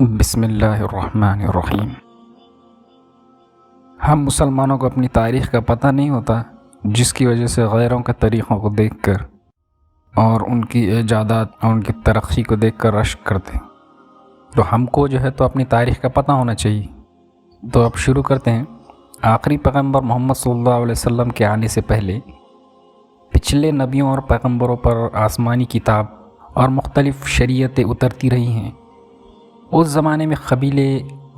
بسم اللہ الرحمن الرحیم۔ ہم مسلمانوں کو اپنی تاریخ کا پتہ نہیں ہوتا، جس کی وجہ سے غیروں کے طریقوں کو دیکھ کر اور ان کی ایجادات اور ان کی ترقی کو دیکھ کر رشک کرتے ہیں۔ تو ہم کو تو اپنی تاریخ کا پتہ ہونا چاہیے۔ تو اب شروع کرتے ہیں۔ آخری پیغمبر محمد صلی اللہ علیہ وسلم کے آنے سے پہلے پچھلے نبیوں اور پیغمبروں پر آسمانی کتاب اور مختلف شریعتیں اترتی رہی ہیں۔ اس زمانے میں قبیلے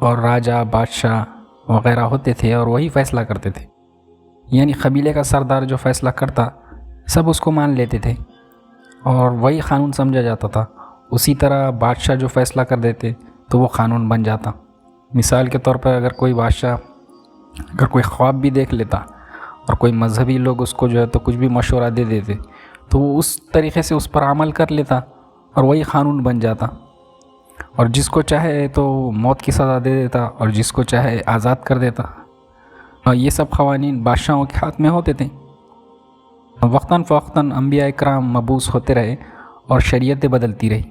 اور راجہ بادشاہ وغیرہ ہوتے تھے اور وہی فیصلہ کرتے تھے، یعنی قبیلے کا سردار جو فیصلہ کرتا سب اس کو مان لیتے تھے اور وہی قانون سمجھا جاتا تھا۔ اسی طرح بادشاہ جو فیصلہ کر دیتے تو وہ قانون بن جاتا۔ مثال کے طور پر اگر کوئی بادشاہ اگر کوئی خواب بھی دیکھ لیتا اور کوئی مذہبی لوگ اس کو تو کچھ بھی مشورہ دے دیتے تو وہ اس طریقے سے اس پر عمل کر لیتا اور وہی قانون بن جاتا، اور جس کو چاہے تو موت کی سزا دے دیتا اور جس کو چاہے آزاد کر دیتا۔ اور یہ سب قوانین بادشاہوں کے ہاتھ میں ہوتے تھے۔ وقتاً فوقتاً انبیاء اکرام مبعوث ہوتے رہے اور شریعتیں بدلتی رہی،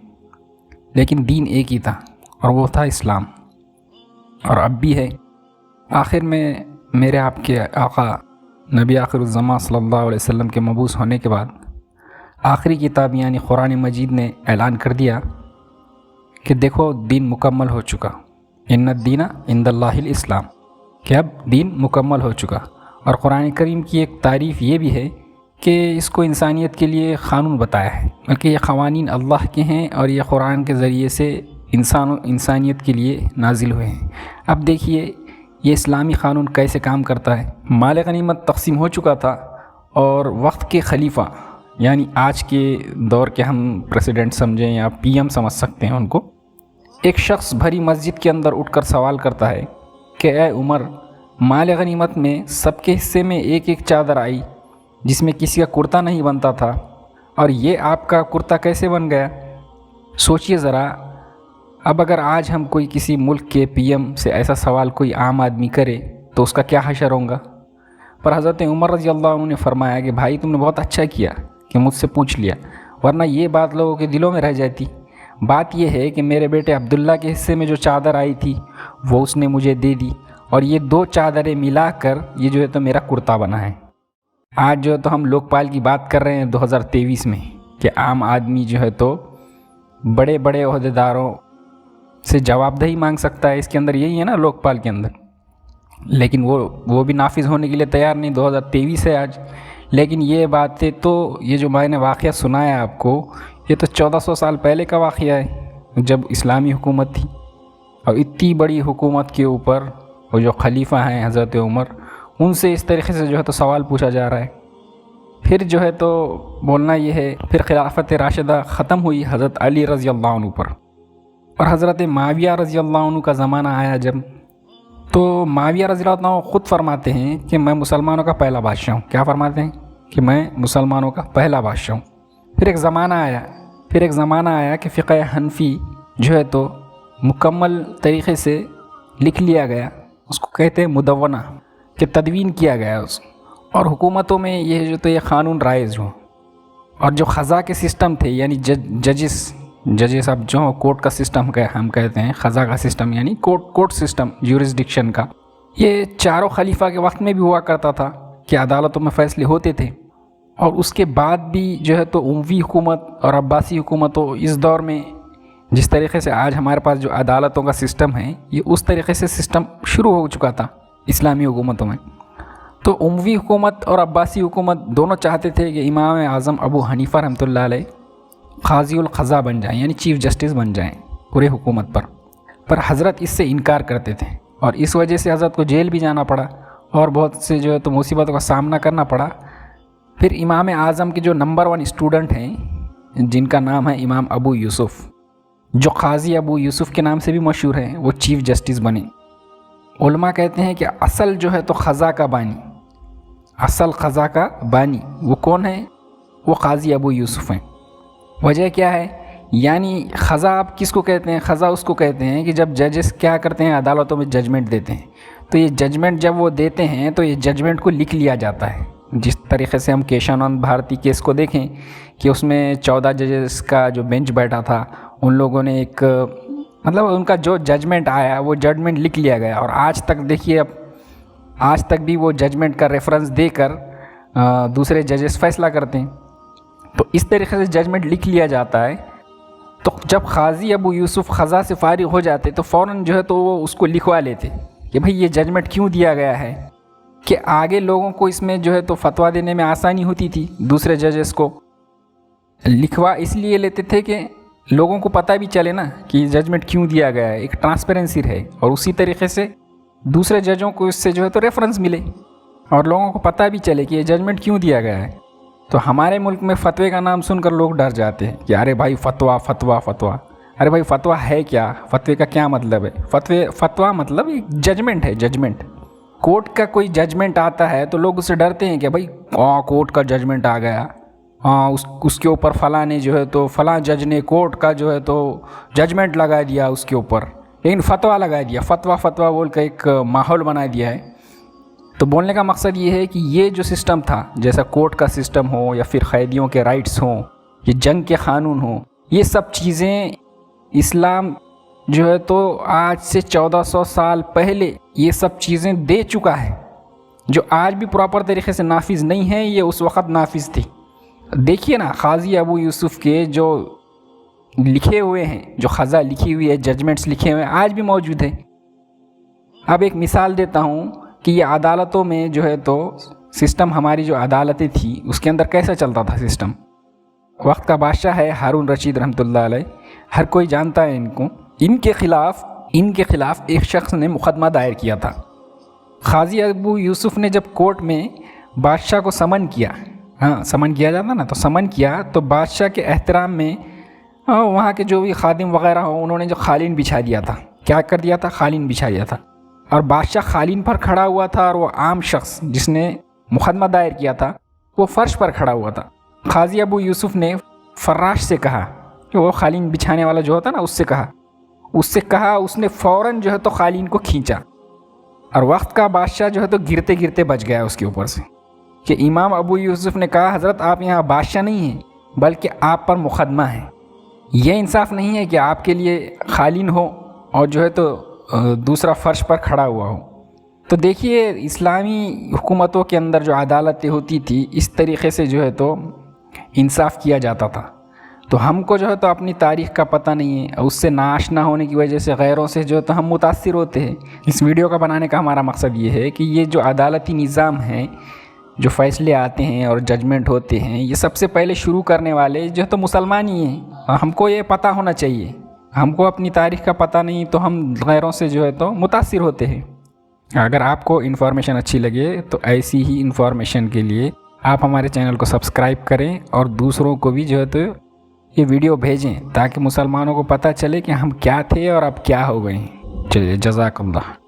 لیکن دین ایک ہی تھا اور وہ تھا اسلام، اور اب بھی ہے۔ آخر میں میرے آپ کے آقا نبی آخر الزماں صلی اللہ علیہ وسلم کے مبعوث ہونے کے بعد آخری کتاب یعنی قرآن مجید نے اعلان کر دیا کہ دیکھو دین مکمل ہو چکا، ان الدین عند اللہ الاسلام، کہ اب دین مکمل ہو چکا۔ اور قرآن کریم کی ایک تعریف یہ بھی ہے کہ اس کو انسانیت کے لیے قانون بتایا ہے، بلکہ یہ قوانین اللہ کے ہیں اور یہ قرآن کے ذریعے سے انسانیت کے لیے نازل ہوئے ہیں۔ اب دیکھیے یہ اسلامی قانون کیسے کام کرتا ہے۔ مال غنیمت تقسیم ہو چکا تھا اور وقت کے خلیفہ یعنی آج کے دور کے ہم پریسیڈنٹ سمجھیں یا پی ایم سمجھ سکتے ہیں ان کو، ایک شخص بھری مسجد کے اندر اٹھ کر سوال کرتا ہے کہ اے عمر، مال غنیمت میں سب کے حصے میں ایک ایک چادر آئی جس میں کسی کا کرتا نہیں بنتا تھا، اور یہ آپ کا کرتا کیسے بن گیا؟ سوچئے ذرا، اب اگر آج ہم کوئی کسی ملک کے پی ایم سے ایسا سوال کوئی عام آدمی کرے تو اس کا کیا حشر ہوگا؟ پر حضرت عمر رضی اللہ عنہ نے فرمایا کہ بھائی تم نے بہت اچھا کیا کہ مجھ سے پوچھ لیا، ورنہ یہ بات لوگوں کے دلوں میں رہ جاتی۔ بات یہ ہے کہ میرے بیٹے عبداللہ کے حصے میں جو چادر آئی تھی وہ اس نے مجھے دے دی، اور یہ دو چادریں ملا کر یہ تو میرا کرتا بنا ہے۔ آج تو ہم لوک پال کی بات کر رہے ہیں 2023 میں کہ عام آدمی تو بڑے بڑے عہدیداروں سے جواب دہی مانگ سکتا ہے، اس کے اندر یہی ہے نا لوک پال کے اندر، لیکن وہ بھی نافذ ہونے کے لیے تیار نہیں۔ 2023 ہے آج، لیکن یہ باتیں تو یہ جو میں نے واقعہ سنایا آپ کو، یہ تو 1400 سال پہلے کا واقعہ ہے جب اسلامی حکومت تھی، اور اتنی بڑی حکومت کے اوپر وہ جو خلیفہ ہیں حضرت عمر، ان سے اس طریقے سے تو سوال پوچھا جا رہا ہے۔ پھر تو بولنا یہ ہے، پھر خلافت راشدہ ختم ہوئی حضرت علی رضی اللہ عنہ پر، اور حضرت معاویہ رضی اللہ عنہ کا زمانہ آیا جب، تو معاویہ رضی اللہ عنہ خود فرماتے ہیں کہ میں مسلمانوں کا پہلا بادشاہ ہوں۔ کیا فرماتے ہیں؟ کہ میں مسلمانوں کا پہلا بادشاہ ہوں۔ پھر ایک زمانہ آیا کہ فقہ حنفی تو مکمل طریقے سے لکھ لیا گیا، اس کو کہتے ہیں مدونہ، کہ تدوین کیا گیا اس، اور حکومتوں میں یہ یہ قانون رائج ہو، اور جو قضاء کے سسٹم تھے یعنی ججز اب جو کورٹ کا سسٹم ہم کہتے ہیں، قضاء کا سسٹم یعنی کورٹ سسٹم جیورسڈکشن کا، یہ چاروں خلیفہ کے وقت میں بھی ہوا کرتا تھا کہ عدالتوں میں فیصلے ہوتے تھے، اور اس کے بعد بھی تو اموی حکومت اور عباسی حکومتوں اس دور میں جس طریقے سے آج ہمارے پاس جو عدالتوں کا سسٹم ہے، یہ اس طریقے سے سسٹم شروع ہو چکا تھا اسلامی حکومتوں میں۔ تو اموی حکومت اور عباسی حکومت دونوں چاہتے تھے کہ امام اعظم ابو حنیفہ رحمۃ اللہ علیہ قاضی القضاء بن جائیں، یعنی چیف جسٹس بن جائیں پورے حکومت پر حضرت اس سے انکار کرتے تھے، اور اس وجہ سے حضرت کو جیل بھی جانا پڑا اور بہت سے تو مصیبتوں کا سامنا کرنا پڑا۔ پھر امام اعظم کے جو نمبر 1 اسٹوڈنٹ ہیں جن کا نام ہے امام ابو یوسف، جو قاضی ابو یوسف کے نام سے بھی مشہور ہیں، وہ چیف جسٹس بنے۔ علماء کہتے ہیں کہ اصل تو قضاء کا بانی وہ کون ہے؟ وہ قاضی ابو یوسف ہیں۔ وجہ کیا ہے؟ یعنی قضاء آپ کس کو کہتے ہیں؟ قضاء اس کو کہتے ہیں کہ جب ججز کیا کرتے ہیں، عدالتوں میں ججمنٹ دیتے ہیں، تو یہ ججمنٹ جب وہ دیتے ہیں تو یہ ججمنٹ کو لکھ لیا جاتا ہے۔ جس طریقے سے ہم کیشانند بھارتی کیس کو دیکھیں کہ اس میں 14 ججز کا جو بینچ بیٹھا تھا، ان لوگوں نے ایک مطلب ان کا جو ججمنٹ آیا وہ ججمنٹ لکھ لیا گیا، اور آج تک دیکھیے اب آج تک بھی وہ ججمنٹ کا ریفرنس دے کر دوسرے ججز فیصلہ کرتے ہیں۔ تو اس طریقے سے ججمنٹ لکھ لیا جاتا ہے، تو جب قاضی ابو یوسف قضا سے فارغ ہو جاتے تو فوراً جو ہے تو وہ اس کو لکھوا لیتے کہ بھئی یہ ججمنٹ کیوں دیا گیا ہے، کہ آگے لوگوں کو اس میں جو ہے تو فتویٰ دینے میں آسانی ہوتی تھی۔ دوسرے ججز کو لکھوا اس لیے لیتے تھے کہ لوگوں کو پتہ بھی چلے نا کہ یہ ججمنٹ کیوں دیا گیا ہے، ایک ٹرانسپیرنسی رہے، اور اسی طریقے سے دوسرے ججوں کو اس سے جو ہے تو ریفرنس ملے اور لوگوں کو پتہ بھی چلے کہ یہ ججمنٹ کیوں دیا گیا ہے۔ تو ہمارے ملک میں فتوے کا نام سن کر لوگ ڈر جاتے ہیں کہ ارے بھائی فتویٰ فتویٰ فتویٰ، ارے بھائی فتویٰ ہے کیا، فتوے کا کیا مطلب ہے؟ فتویٰ مطلب ایک ججمنٹ ہے، ججمنٹ۔ کورٹ کا کوئی ججمنٹ آتا ہے تو لوگ اس سے ڈرتے ہیں کہ بھائی کورٹ کا ججمنٹ آ گیا، اس کے اوپر فلاں نے جو ہے تو فلاں جج نے کورٹ کا جو ہے تو ججمنٹ لگا دیا اس کے اوپر، لیکن فتویٰ لگا دیا، فتویٰ فتویٰ بول کے ایک ماحول بنا دیا ہے۔ تو بولنے کا مقصد یہ ہے کہ یہ جو سسٹم تھا، جیسا کورٹ کا سسٹم ہو یا پھر قیدیوں کے رائٹس ہوں یا جنگ کے قانون ہوں، یہ سب چیزیں اسلام جو ہے تو آج سے 1400 سال پہلے یہ سب چیزیں دے چکا ہے، جو آج بھی پراپر طریقے سے نافذ نہیں ہیں، یہ اس وقت نافذ تھی۔ دیکھیے نا قاضی ابو یوسف کے جو لکھے ہوئے ہیں، جو قضا لکھی ہوئی ہے، ججمنٹس لکھے ہوئے ہیں، آج بھی موجود ہیں۔ اب ایک مثال دیتا ہوں کہ یہ عدالتوں میں جو ہے تو سسٹم، ہماری جو عدالتیں تھیں اس کے اندر کیسا چلتا تھا سسٹم۔ وقت کا بادشاہ ہے ہارون رشید رحمۃ اللہ علیہ، ہر کوئی جانتا ہے ان کو۔ ان کے خلاف ایک شخص نے مقدمہ دائر کیا تھا۔ قاضی ابو یوسف نے جب کورٹ میں بادشاہ کو سمن کیا، سمن کیا جاتا نا، تو سمن کیا تو بادشاہ کے احترام میں وہاں کے جو بھی خادم وغیرہ ہوں انہوں نے جو قالین بچھا دیا تھا، کیا کر دیا تھا، قالین بچھا دیا تھا، اور بادشاہ قالین پر کھڑا ہوا تھا، اور وہ عام شخص جس نے مقدمہ دائر کیا تھا وہ فرش پر کھڑا ہوا تھا۔ قاضی ابو یوسف نے فراش سے کہا کہ وہ قالین بچھانے والا جو ہوتا نا اس سے کہا، اس نے فوراً جو ہے تو قالین کو کھینچا، اور وقت کا بادشاہ جو ہے تو گرتے گرتے بچ گیا اس کے اوپر سے، کہ امام ابو یوسف نے کہا حضرت آپ یہاں بادشاہ نہیں ہیں بلکہ آپ پر مقدمہ ہے، یہ انصاف نہیں ہے کہ آپ کے لیے قالین ہو اور جو ہے تو دوسرا فرش پر کھڑا ہوا ہو۔ تو دیکھیے اسلامی حکومتوں کے اندر جو عدالتیں ہوتی تھی اس طریقے سے جو ہے تو انصاف کیا جاتا تھا۔ تو ہم کو جو ہے تو اپنی تاریخ کا پتہ نہیں ہے، اور اس سے ناآشنا ہونے کی وجہ سے غیروں سے جو ہے تو ہم متاثر ہوتے ہیں۔ اس ویڈیو کا بنانے کا ہمارا مقصد یہ ہے کہ یہ جو عدالتی نظام ہے، جو فیصلے آتے ہیں اور ججمنٹ ہوتے ہیں، یہ سب سے پہلے شروع کرنے والے جو ہے تو مسلمان ہی ہیں، اور ہم کو یہ پتہ ہونا چاہیے۔ ہم کو اپنی تاریخ کا پتہ نہیں تو ہم غیروں سے جو ہے تو متاثر ہوتے ہیں۔ اگر آپ کو انفارمیشن اچھی لگے تو ایسی ہی انفارمیشن کے لیے آپ ہمارے چینل کو سبسکرائب کریں، اور دوسروں کو بھی جو ہے تو یہ ویڈیو بھیجیں تاکہ مسلمانوں کو پتہ چلے کہ ہم کیا تھے اور اب کیا ہو گئے ہیں۔ چلیے، جزاک اللہ۔